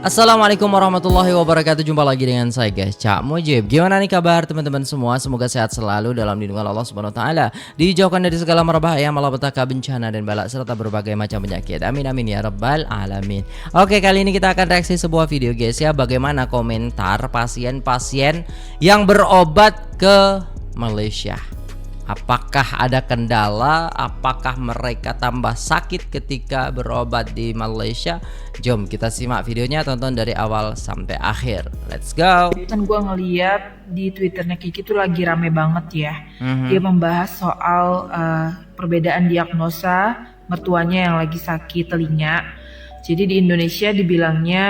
Assalamualaikum warahmatullahi wabarakatuh. Jumpa lagi dengan saya guys, Cak Mujib. Gimana nih kabar teman-teman semua? Semoga sehat selalu dalam lindungan Allah Subhanahu wa taala. Dijauhkan dari segala merbahaya, malapetaka, bencana dan balak serta berbagai macam penyakit. Amin amin ya rabbal alamin. Oke, kali ini kita akan reaksi sebuah video guys ya, bagaimana komentar pasien-pasien yang berobat ke Malaysia. Apakah ada kendala? Apakah mereka tambah sakit ketika berobat di Malaysia? Jom kita simak videonya, tonton dari awal sampai akhir. Let's go. Kan gue ngeliat di Twitternya Kiki tuh lagi rame banget ya. Dia membahas soal perbedaan diagnosa mertuanya yang lagi sakit telinga. Jadi di Indonesia dibilangnya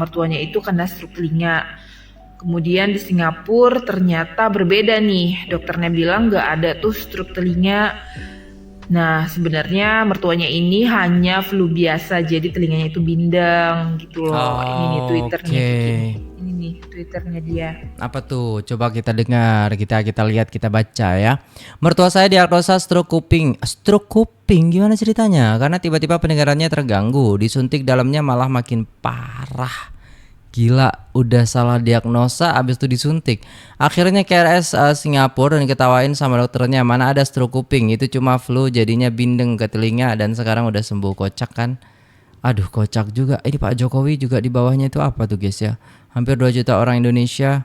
mertuanya itu kena stroke telinga. Kemudian di Singapura ternyata berbeda nih, dokternya bilang nggak ada tuh stroke telinga. Nah sebenarnya mertuanya ini hanya flu biasa, jadi telinganya itu bindeng gitu loh. Ini nih Twitternya Kiki. Ini nih Twitternya dia. Apa tuh? Coba kita dengar, kita lihat, kita baca ya. Mertua saya diagnosa stroke kuping. Stroke kuping gimana ceritanya? Karena tiba-tiba pendengarannya terganggu, disuntik dalamnya malah makin parah. Gila, udah salah diagnosa abis itu disuntik. Akhirnya ke RS Singapura dan ketawain sama dokternya, mana ada stroke kuping, itu cuma flu jadinya bindeng ke telinga dan sekarang udah sembuh. Kocak kan? Aduh kocak juga. Ini Pak Jokowi juga di bawahnya itu apa tuh guys ya? Hampir 2 juta orang Indonesia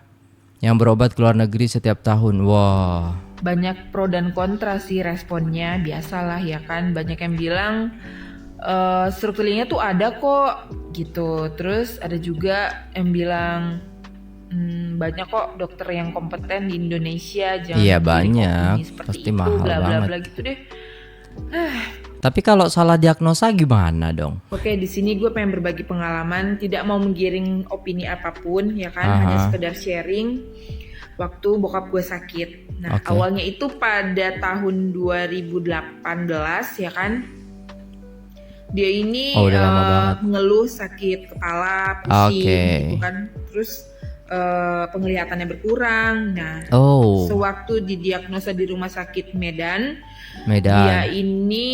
yang berobat ke luar negeri setiap tahun. Wah. Banyak pro dan kontra sih responnya, biasalah ya kan. Banyak yang bilang stroke telinga tuh ada kok gitu. Terus ada juga yang bilang banyak kok dokter yang kompeten di Indonesia, jangan iya banyak, seperti pasti itu, mahal bla bla banget. bla gitu deh. Tapi kalau salah diagnosa gimana dong? Oke, di sini gue pengen berbagi pengalaman, tidak mau menggiring opini apapun ya kan, hanya sekedar sharing waktu bokap gue sakit. Nah, awalnya itu pada tahun 2018 ya kan. Dia ini mengeluh sakit kepala, pusing gitu kan. Terus penglihatannya berkurang. Nah, sewaktu didiagnosa di rumah sakit Medan, dia ini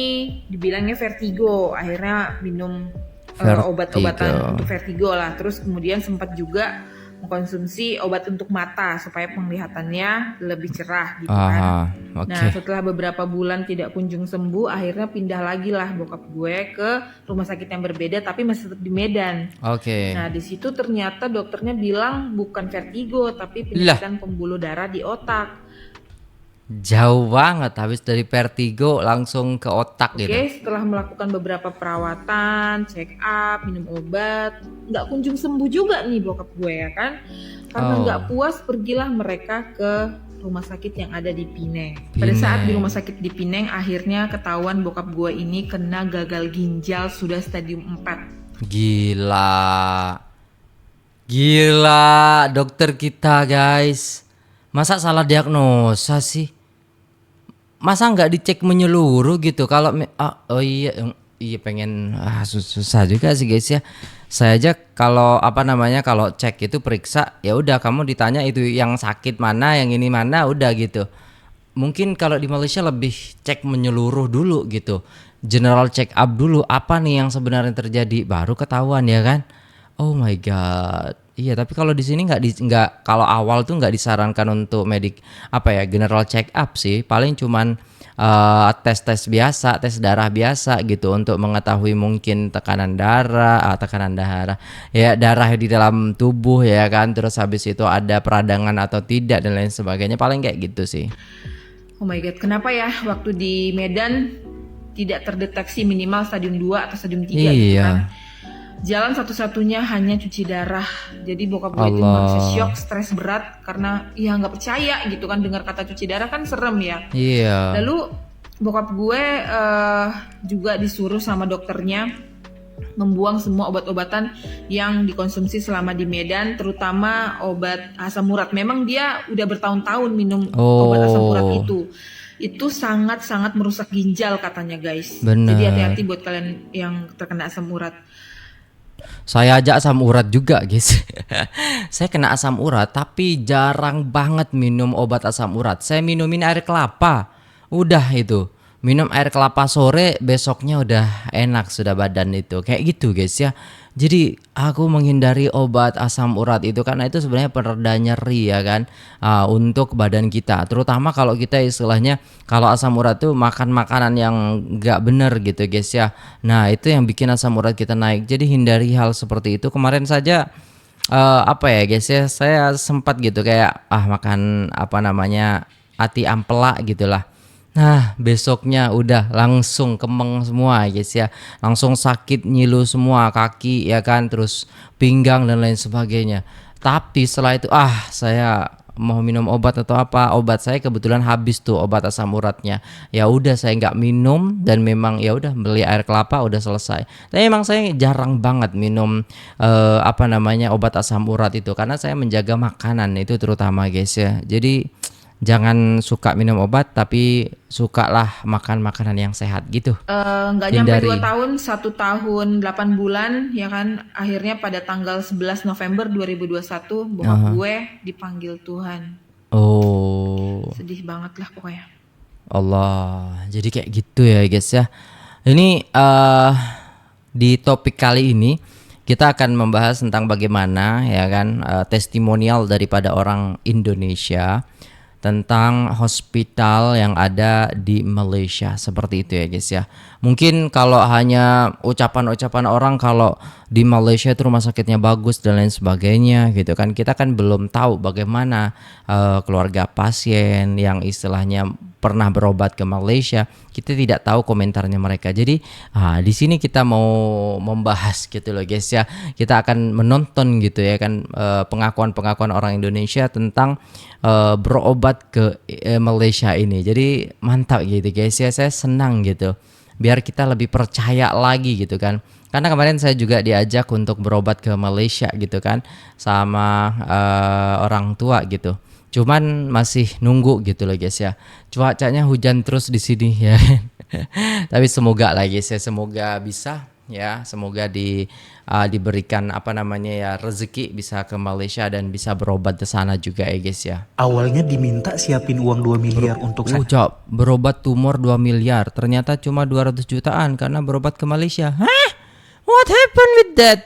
dibilangnya vertigo. Akhirnya minum obat-obatan untuk vertigo lah. Terus kemudian sempat juga mengkonsumsi obat untuk mata supaya penglihatannya lebih cerah gitu kan. Nah setelah beberapa bulan tidak kunjung sembuh, akhirnya pindah lagi lah bokap gue ke rumah sakit yang berbeda tapi masih tetap di Medan. Nah di situ ternyata dokternya bilang bukan vertigo tapi penyakitan pembuluh darah di otak. Jauh banget, habis dari vertigo langsung ke otak gitu. Setelah melakukan beberapa perawatan, check up, minum obat, nggak kunjung sembuh juga nih bokap gue ya kan. Karena nggak puas, pergilah mereka ke rumah sakit yang ada di Penang. Pada saat di rumah sakit di Penang, akhirnya ketahuan bokap gue ini kena gagal ginjal sudah stadium 4. Gila dokter kita guys. Masa salah diagnosa sih? Masa nggak dicek menyeluruh gitu? Kalau iya pengen susah juga sih guys ya. Saya aja kalau kalau cek itu periksa ya udah, kamu ditanya itu yang sakit mana, yang ini mana, udah gitu. Mungkin kalau di Malaysia lebih cek menyeluruh dulu gitu. General check up dulu, apa nih yang sebenarnya terjadi, baru ketahuan ya kan. Oh my god. Iya, tapi kalau di sini nggak kalau awal tuh nggak disarankan untuk general check up sih. Paling cuman tes biasa, tes darah biasa gitu untuk mengetahui mungkin tekanan darah, ya darah di dalam tubuh ya kan. Terus habis itu ada peradangan atau tidak dan lain sebagainya. Paling kayak gitu sih. Oh my god, kenapa ya waktu di Medan tidak terdeteksi minimal stadium 2 atau stadium 3 gitu kan. Jalan satu-satunya hanya cuci darah. Jadi bokap gue itu merasa shock, stres berat karena ya nggak percaya gitu kan, dengar kata cuci darah kan serem ya. Lalu bokap gue juga disuruh sama dokternya membuang semua obat-obatan yang dikonsumsi selama di Medan, terutama obat asam urat. Memang dia udah bertahun-tahun minum obat asam urat itu. Itu sangat-sangat merusak ginjal katanya guys. Jadi hati-hati buat kalian yang terkena asam urat. Saya aja asam urat juga guys. Saya kena asam urat tapi jarang banget minum obat asam urat. Saya minumin air kelapa. Udah itu. Minum air kelapa sore, besoknya udah enak sudah badan itu. Kayak gitu guys ya. Jadi aku menghindari obat asam urat itu karena itu sebenarnya pereda nyeri ya kan, untuk badan kita. Terutama kalau kita istilahnya kalau asam urat tuh makan makanan yang nggak bener gitu guys ya. Nah itu yang bikin asam urat kita naik. Jadi hindari hal seperti itu. Kemarin saja apa ya guys ya, saya sempat gitu kayak makan apa namanya ati ampela gitulah. Nah besoknya udah langsung kemeng semua guys ya, langsung sakit nyilu semua kaki ya kan, terus pinggang dan lain sebagainya. Tapi setelah itu saya mau minum obat atau apa, obat saya kebetulan habis tuh obat asam uratnya. Ya udah saya nggak minum dan memang ya udah beli air kelapa udah selesai. Tapi emang saya jarang banget minum apa namanya obat asam urat itu karena saya menjaga makanan itu terutama guys ya. Jadi jangan suka minum obat tapi sukalah makan makanan yang sehat gitu. Nggak nyampe 2 tahun, 1 tahun 8 bulan ya kan, akhirnya pada tanggal 11 November 2021 bokap gue dipanggil Tuhan. Oh. Sedih banget lah pokoknya. Allah, jadi kayak gitu ya guys ya. Ini di topik kali ini kita akan membahas tentang bagaimana ya kan testimonial daripada orang Indonesia tentang hospital yang ada di Malaysia, seperti itu ya guys ya. Mungkin kalau hanya ucapan-ucapan orang kalau di Malaysia itu rumah sakitnya bagus dan lain sebagainya gitu kan, kita kan belum tahu bagaimana keluarga pasien yang istilahnya pernah berobat ke Malaysia, kita tidak tahu komentarnya mereka. Jadi di sini kita mau membahas gitu loh guys ya. Kita akan menonton gitu ya kan pengakuan-pengakuan orang Indonesia tentang berobat ke Malaysia ini. Jadi mantap gitu guys ya, saya senang gitu. Biar kita lebih percaya lagi gitu kan. Karena kemarin saya juga diajak untuk berobat ke Malaysia gitu kan sama orang tua gitu. Cuman masih nunggu gitu loh guys ya. Cuacanya hujan terus di sini ya. Tapi semoga lah guys ya, semoga bisa ya, semoga diberikan apa namanya ya rezeki bisa ke Malaysia dan bisa berobat di sana juga ya guys ya. Awalnya diminta siapin uang 2 miliar untuk Ucap berobat tumor 2 miliar, ternyata cuma 200 jutaan karena berobat ke Malaysia. Hah? What happened with that?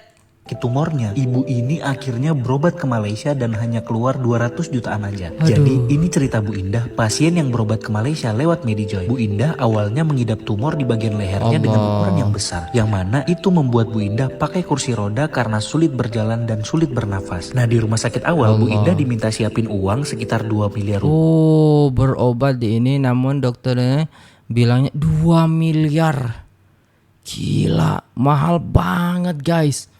tumornya. Ibu ini akhirnya berobat ke Malaysia dan hanya keluar 200 jutaan aja. Jadi ini cerita Bu Indah, pasien yang berobat ke Malaysia lewat Medijoy. Bu Indah awalnya mengidap tumor di bagian lehernya dengan ukuran yang besar, yang mana itu membuat Bu Indah pakai kursi roda karena sulit berjalan dan sulit bernafas. Nah di rumah sakit awal Bu Indah diminta siapin uang sekitar 2 miliar rupiah. Oh, berobat di ini namun dokternya bilangnya 2 miliar. Gila, mahal banget guys.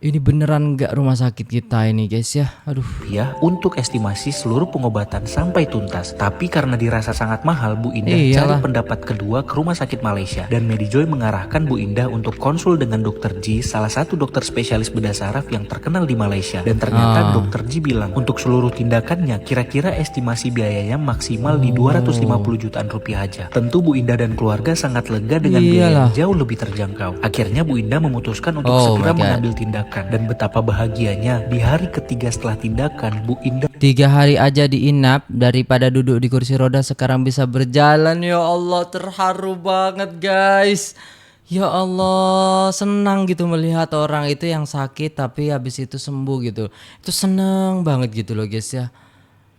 Ini beneran nggak rumah sakit kita ini guys ya. Aduh. Ya, untuk estimasi seluruh pengobatan sampai tuntas. Tapi karena dirasa sangat mahal, Bu Indah cari pendapat kedua ke rumah sakit Malaysia. Dan Medijoy mengarahkan Bu Indah untuk konsul dengan Dr. G, salah satu dokter spesialis bedah saraf yang terkenal di Malaysia. Dan ternyata Dr. G bilang untuk seluruh tindakannya kira-kira estimasi biayanya maksimal di 250 jutaan rupiah aja. Tentu Bu Indah dan keluarga sangat lega dengan biaya yang jauh lebih terjangkau. Akhirnya Bu Indah memutuskan untuk segera mengambil tindakan. Dan betapa bahagianya di hari ketiga setelah tindakan Bu Indah 3 hari aja diinap daripada duduk di kursi roda sekarang bisa berjalan. Ya Allah, terharu banget guys. Ya Allah, senang gitu melihat orang itu yang sakit tapi habis itu sembuh gitu. Itu seneng banget gitu loh guys ya.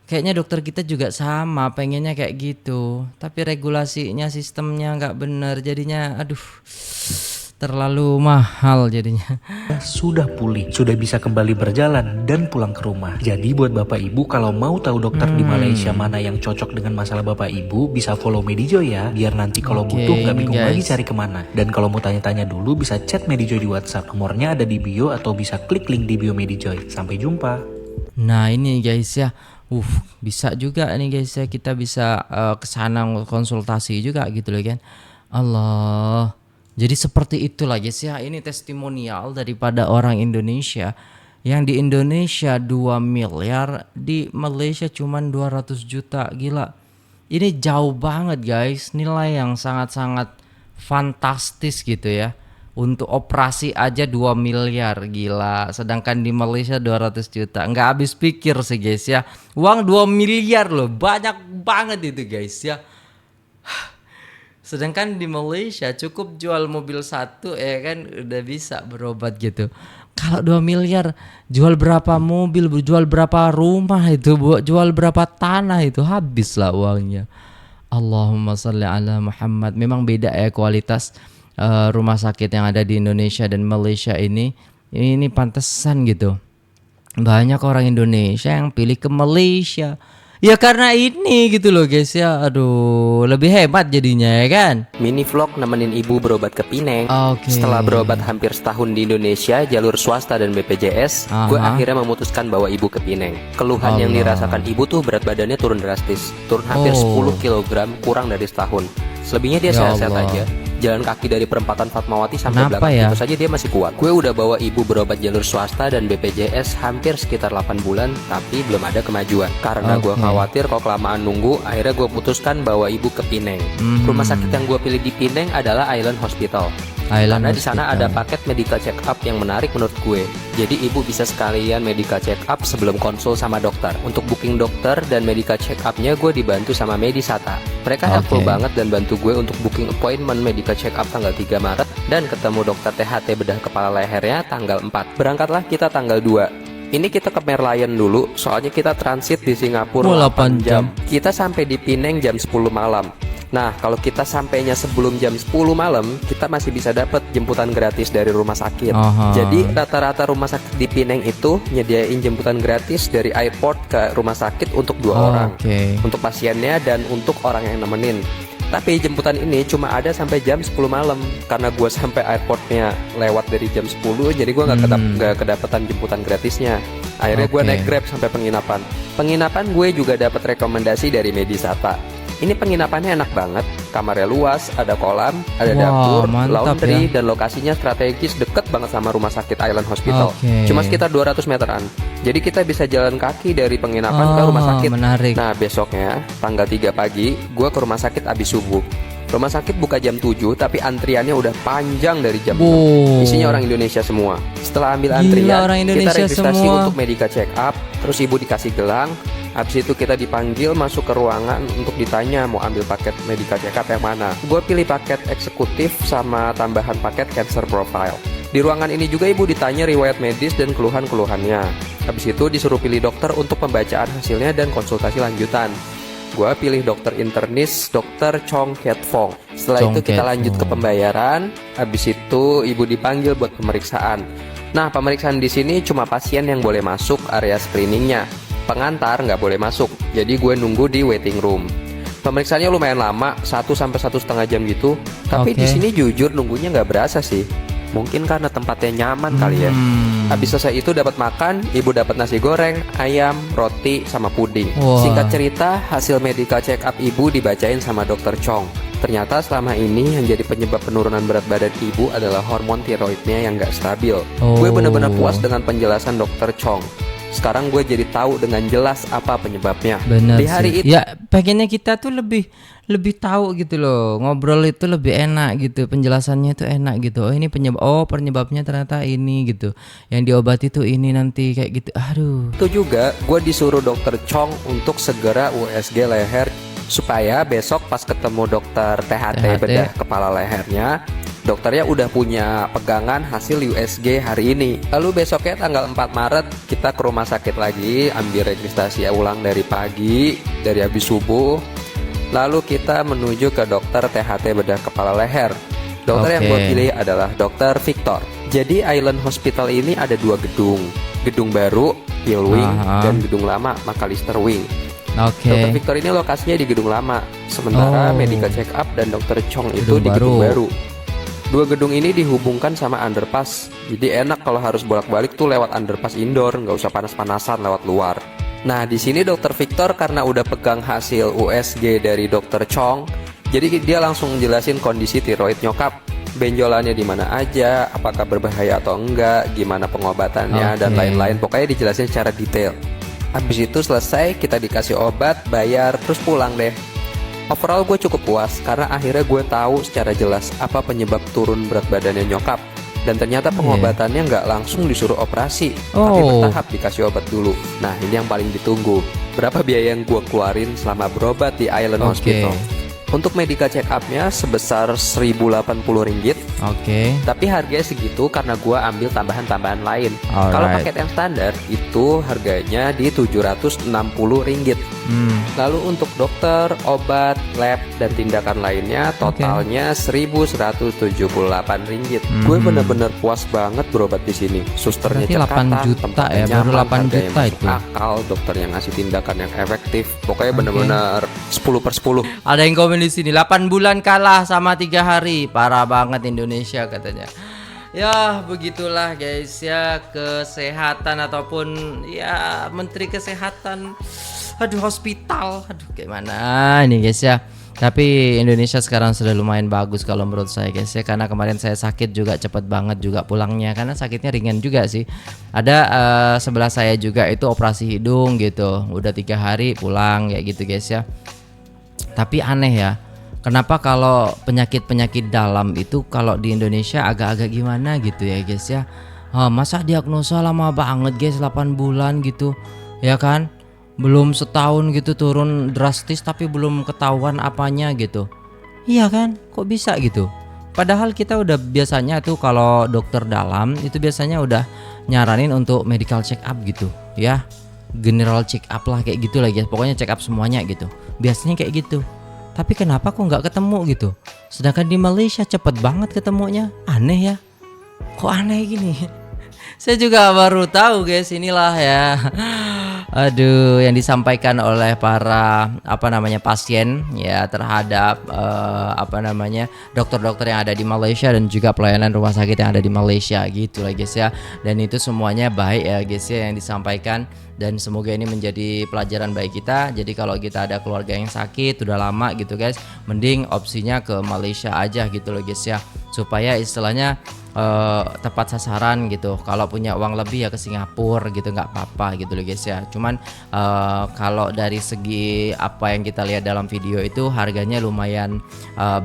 Kayaknya dokter kita juga sama, pengennya kayak gitu. Tapi regulasinya, sistemnya nggak bener, jadinya aduh terlalu mahal jadinya. Sudah pulih, sudah bisa kembali berjalan dan pulang ke rumah. Jadi buat Bapak Ibu kalau mau tahu dokter di Malaysia mana yang cocok dengan masalah Bapak Ibu, bisa follow Medijoy ya, biar nanti kalau butuh nggak bingung lagi cari kemana. Dan kalau mau tanya-tanya dulu bisa chat Medijoy di WhatsApp, nomornya ada di bio atau bisa klik link di bio Medijoy. Sampai jumpa. Nah ini guys ya, bisa juga nih guys ya, kita bisa kesana konsultasi juga gitu loh kan. Allah. Jadi seperti itulah guys ya, ini testimonial daripada orang Indonesia yang di Indonesia 2 miliar, di Malaysia cuman 200 juta, gila. Ini jauh banget guys, nilai yang sangat-sangat fantastis gitu ya. Untuk operasi aja 2 miliar, gila. Sedangkan di Malaysia 200 juta, nggak habis pikir sih guys ya. Uang 2 miliar loh, banyak banget itu guys ya. Sedangkan di Malaysia cukup jual mobil satu ya kan udah bisa berobat gitu. Kalau 2 miliar jual berapa mobil, jual berapa rumah itu, jual berapa tanah itu habislah uangnya. Allahumma sholli ala Muhammad. Memang beda ya kualitas rumah sakit yang ada di Indonesia dan Malaysia ini. Ini pantesan gitu. Banyak orang Indonesia yang pilih ke Malaysia. Ya karena ini gitu loh guys ya. Aduh, lebih hebat jadinya ya kan. Mini vlog nemenin ibu berobat ke Pineng. Oke. Setelah berobat hampir setahun di Indonesia, jalur swasta dan BPJS, gue akhirnya memutuskan bawa ibu ke Pineng. Keluhan yang dirasakan ibu tuh berat badannya turun drastis. Turun hampir 10 kg kurang dari setahun. Selebihnya dia sehat-sehat aja. Jalan kaki dari perempatan Fatmawati sampai belakang itu saja dia masih kuat. Gue udah bawa ibu berobat jalur swasta dan BPJS hampir sekitar 8 bulan, tapi belum ada kemajuan. Karena gue khawatir kalau kelamaan nunggu, akhirnya gue putuskan bawa ibu ke Pineng. Rumah sakit yang gue pilih di Pineng adalah Island Hospital. Karena di sana ada paket medical check up yang menarik menurut gue. Jadi ibu bisa sekalian medical check up sebelum konsul sama dokter. Untuk booking dokter dan medical check upnya gue dibantu sama Medisata. Mereka helpful banget dan bantu gue untuk booking appointment medical check up tanggal 3 Maret dan ketemu dokter THT bedah kepala lehernya tanggal 4. Berangkatlah kita tanggal 2. Ini kita ke Merlion dulu, soalnya kita transit di Singapura 8 jam. Kita sampai di Pineng jam 10 malam. Nah, kalau kita sampainya sebelum jam 10 malam, kita masih bisa dapat jemputan gratis dari rumah sakit. Jadi rata-rata rumah sakit di Pineng itu nyediain jemputan gratis dari airport ke rumah sakit untuk 2 orang. Untuk pasiennya dan untuk orang yang nemenin. Tapi jemputan ini cuma ada sampai jam 10 malam. Karena gue sampai airportnya lewat dari jam 10, jadi gue gak kedapatan jemputan gratisnya. Akhirnya gue naik Grab sampai penginapan. Penginapan gue juga dapat rekomendasi dari Medisata. Ini penginapannya enak banget, kamarnya luas, ada kolam, ada dapur, laundry, dan lokasinya strategis deket banget sama rumah sakit Island Hospital. Cuma sekitar 200 meteran. Jadi kita bisa jalan kaki dari penginapan ke rumah sakit. Nah besoknya, tanggal 3 pagi, gue ke rumah sakit abis subuh. Rumah sakit buka jam 7, tapi antriannya udah panjang dari jam 6. Isinya orang Indonesia semua. Setelah ambil antrian, kita registrasi untuk medical check up, terus ibu dikasih gelang. Habis itu kita dipanggil masuk ke ruangan untuk ditanya mau ambil paket medical check up yang mana. Gue pilih paket eksekutif sama tambahan paket cancer profile. Di ruangan ini juga ibu ditanya riwayat medis dan keluhan-keluhannya. Habis itu disuruh pilih dokter untuk pembacaan hasilnya dan konsultasi lanjutan. Gue pilih dokter internis, dokter Chong Kiat Fong. Setelah itu kita lanjut ke pembayaran. Habis itu ibu dipanggil buat pemeriksaan. Nah, pemeriksaan di sini cuma pasien yang boleh masuk area screeningnya. Pengantar nggak boleh masuk, jadi gue nunggu di waiting room. Pemeriksaannya lumayan lama, 1-1,5 jam gitu. Tapi di sini jujur nunggunya nggak berasa sih. Mungkin karena tempatnya nyaman kali ya. Habis selesai itu dapat makan, ibu dapat nasi goreng, ayam, roti, sama puding. Singkat cerita, hasil medical check up ibu dibacain sama dokter Chong. Ternyata selama ini yang jadi penyebab penurunan berat badan ibu adalah hormon tiroidnya yang nggak stabil. Gue benar-benar puas dengan penjelasan dokter Chong. Sekarang gue jadi tahu dengan jelas apa penyebabnya. Benar di hari itu. Ya, pengennya kita tuh lebih tahu gitu loh. Ngobrol itu lebih enak gitu. Penjelasannya itu enak gitu. Oh, ini penyebabnya ternyata ini gitu. Yang diobati tuh ini nanti kayak gitu. Aduh. Itu juga gue disuruh dokter Chong untuk segera USG leher supaya besok pas ketemu dokter THT bedah kepala lehernya, dokternya udah punya pegangan hasil USG hari ini. Lalu besoknya tanggal 4 Maret kita ke rumah sakit lagi, ambil registrasi ulang dari pagi, dari habis subuh. Lalu kita menuju ke dokter THT bedah kepala leher. Dokter yang gue pilih adalah dokter Victor. Jadi Island Hospital ini ada 2 gedung. Gedung baru, Hill Wing, dan gedung lama, McAllister Wing. Dokter Victor ini lokasinya di gedung lama. Sementara medical check up dan dokter Chong itu di gedung baru. 2 gedung ini dihubungkan sama underpass. Jadi enak kalau harus bolak-balik tuh lewat underpass indoor, nggak usah panas-panasan lewat luar. Nah di sini dokter Victor karena udah pegang hasil USG dari dokter Chong, jadi dia langsung jelasin kondisi tiroid nyokap, benjolannya di mana aja, apakah berbahaya atau enggak, gimana pengobatannya dan lain-lain. Pokoknya dijelasin secara detail. Habis itu selesai, kita dikasih obat, bayar, terus pulang deh. Overall gue cukup puas karena akhirnya gue tahu secara jelas apa penyebab turun berat badannya nyokap. Dan ternyata pengobatannya nggak langsung disuruh operasi, tapi bertahap dikasih obat dulu. Nah ini yang paling ditunggu. Berapa biaya yang gue keluarin selama berobat di Island Hospital? Untuk medical check up-nya sebesar 1.080 ringgit. Oke. Tapi harganya segitu karena gua ambil tambahan-tambahan lain. Alright. Kalau paket yang standar itu harganya di 760 ringgit. Lalu untuk dokter, obat, lab, dan tindakan lainnya totalnya 1.178 ringgit. Gue bener-bener puas banget berobat di sini. Susternya Berarti 8 juta ya, baru 8 juta itu. Akal, dokter yang ngasih tindakan yang efektif. Pokoknya bener-bener 10/10. Ada yang komen di sini 8 bulan kalah sama 3 hari. Parah banget Indonesia katanya. Ya begitulah guys ya, kesehatan ataupun ya menteri kesehatan, aduh hospital, aduh gimana ini guys ya. Tapi Indonesia sekarang sudah lumayan bagus kalau menurut saya guys ya, karena kemarin saya sakit juga cepet banget juga pulangnya, karena sakitnya ringan juga sih. Ada sebelah saya juga itu operasi hidung gitu, udah 3 hari pulang kayak gitu guys ya. Tapi aneh ya, kenapa kalau penyakit-penyakit dalam itu kalau di Indonesia agak-agak gimana gitu ya guys ya. Masa diagnosa lama banget guys, 8 bulan gitu ya kan. Belum setahun gitu turun drastis tapi belum ketahuan apanya gitu. Iya kan, kok bisa gitu. Padahal kita udah biasanya tuh kalau dokter dalam itu biasanya udah nyaranin untuk medical check up gitu ya. General check up lah kayak gitu lah guys. Pokoknya check up semuanya gitu. Biasanya kayak gitu. Tapi kenapa kok nggak ketemu gitu? Sedangkan di Malaysia cepet banget ketemunya. Aneh ya. Kok aneh gini? Saya juga baru tahu guys, inilah ya. Aduh, yang disampaikan oleh para pasien ya terhadap dokter-dokter yang ada di Malaysia dan juga pelayanan rumah sakit yang ada di Malaysia gitu lah guys ya. Dan itu semuanya baik ya guys ya yang disampaikan, dan semoga ini menjadi pelajaran bagi kita. Jadi kalau kita ada keluarga yang sakit udah lama gitu guys, mending opsinya ke Malaysia aja gitu loh guys ya, supaya istilahnya tepat sasaran gitu. Kalau punya uang lebih ya ke Singapura gitu, nggak apa-apa gitu loh guys ya. Cuman kalau dari segi apa yang kita lihat dalam video itu harganya lumayan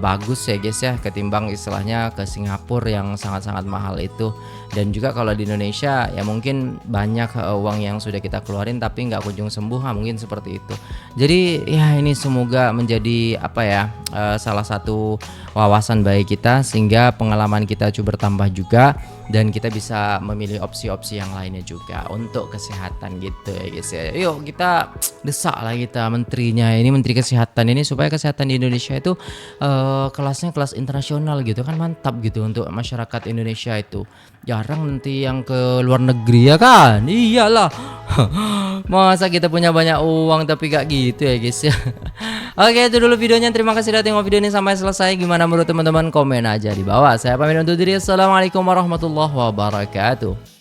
bagus ya guys ya, ketimbang istilahnya ke Singapura yang sangat-sangat mahal itu. Dan juga kalau di Indonesia ya mungkin banyak uang yang sudah kita keluarin tapi nggak kunjung sembuh, mungkin seperti itu. Jadi ya ini semoga menjadi salah satu wawasan bagi kita, sehingga pengalaman kita bertambah juga, dan kita bisa memilih opsi-opsi yang lainnya juga untuk kesehatan gitu ya guys ya. Yuk kita desak lah kita menterinya ini, menteri kesehatan ini, supaya kesehatan di Indonesia itu kelasnya kelas internasional gitu kan, mantap gitu untuk masyarakat Indonesia itu. Jarang nanti yang ke luar negeri ya kan, iyalah. Masa kita punya banyak uang tapi gak gitu ya guys ya. Oke, itu dulu videonya. Terima kasih sudah tengok video ini sampai selesai. Gimana menurut teman-teman? Komen aja di bawah. Saya pamit undur diri. Assalamualaikum warahmatullahi wabarakatuh.